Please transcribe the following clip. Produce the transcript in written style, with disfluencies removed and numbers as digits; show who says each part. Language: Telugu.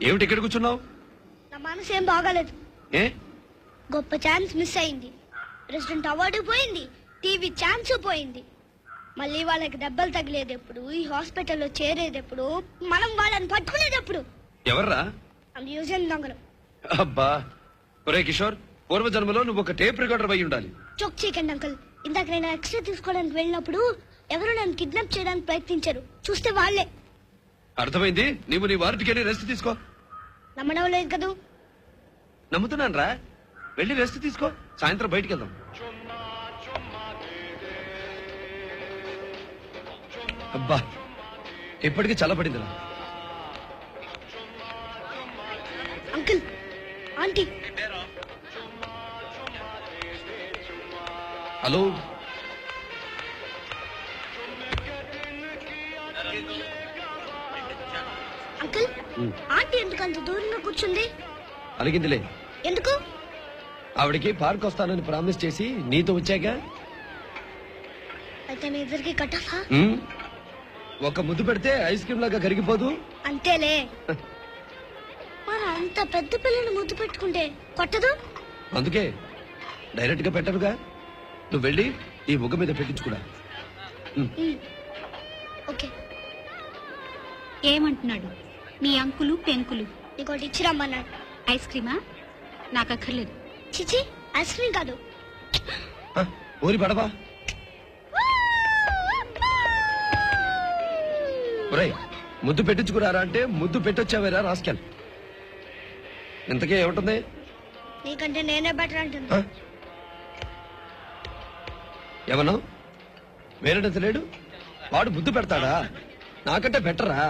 Speaker 1: ఏమిటి ఇక్కడ కూర్చున్నావు?
Speaker 2: నా మనసు ఏం బాగాలేదు.
Speaker 1: ఏ
Speaker 2: గొప్ప ఛాన్స్ మిస్ అయింది. ప్రెసిడెంట్ అవార్డు పోయింది, టీవీ ఛాన్స్ పోయింది. మళ్ళీ వాళ్ళకి దెబ్బలు తగిలేది ఎప్పుడు, ఈ హాస్పిటల్లో చేరేది ఎప్పుడు, మనం వాళ్ళని పట్టుకునేది ఎప్పుడు?
Speaker 1: ఎవర్రా?
Speaker 2: మ్యూజియం దొంగలు.
Speaker 1: అబ్బా ఒరే కిషోర్, పూర్వజన్మలో నువ్వు ఒక టేప్ రికార్డర్ అయి ఉండాలి.
Speaker 2: చొక్ చేయకండి అంకుల్. ఇందాక నేను ఎక్స్రే తీసుకోవడానికి వెళ్ళినప్పుడు ఎవరు నన్ను కిడ్నాప్ చేయడానికి ప్రయత్నించారు. చూస్తే వాళ్ళే.
Speaker 1: అర్థమైంది. నువ్వు నీ వారికి వెళ్ళి రెస్ట్ తీసుకో.
Speaker 2: నమ్మడం లేదు కదూ?
Speaker 1: నమ్ముతున్నాను రా, వెళ్ళి రెస్ట్ తీసుకో. సాయంత్రం బయటికి వెళ్దాం. అబ్బా ఇప్పటికీ చల్లబడిందిరా.
Speaker 2: Uncle, aunty.
Speaker 1: Hello,
Speaker 2: uncle, aunty ఎందుకు అంత దూరంగా కూర్చుంది?
Speaker 1: అలిగిందిలే.
Speaker 2: ఎందుకు?
Speaker 1: ఆవిడికి పార్క్ వస్తానని ప్రామిస్ చేసి నీతో వచ్చాక.
Speaker 2: అయితే మీ ఇద్దరికి కట్టఫా?
Speaker 1: ఒక ముద్దు పెడితే ఐస్ క్రీమ్ లాగా కరిగిపోదు.
Speaker 2: అంతేలే. మరి అంత పెద్ద పిల్లని ముద్దు పెట్టుకుంటే కొట్టదు?
Speaker 1: అందుకే డైరెక్ట్ గా పెట్టరుగా. నువ్వు వెళ్ళి ఈ ముగ్గ మీద పెట్టించుకురా.
Speaker 2: ఓకే.
Speaker 3: ఏమంటున్నాడు మీ అంకులు పెంకులు?
Speaker 2: నీకోటి ఇచ్చిరమ్మన్నాడు.
Speaker 3: ఐస్ క్రీమా? నాకు అక్కర్లేదు.
Speaker 2: చిచి, ఐస్ క్రీమ్ కాదు.
Speaker 1: ఊరి పడవా. ఒరేయ్, ముద్దు పెట్టించుకురారా అంటే ముద్దు పెట్టొచ్చావేరా రాస్కెల్. ఇంతకీ ఏముంటుంది?
Speaker 2: నీకంటే నేనే బెటర్ అంటుంది.
Speaker 1: ఏమన్నా వేరేటంత లేడు, వాడు ముద్దు పెడతాడా? నాకంటే బెటరా?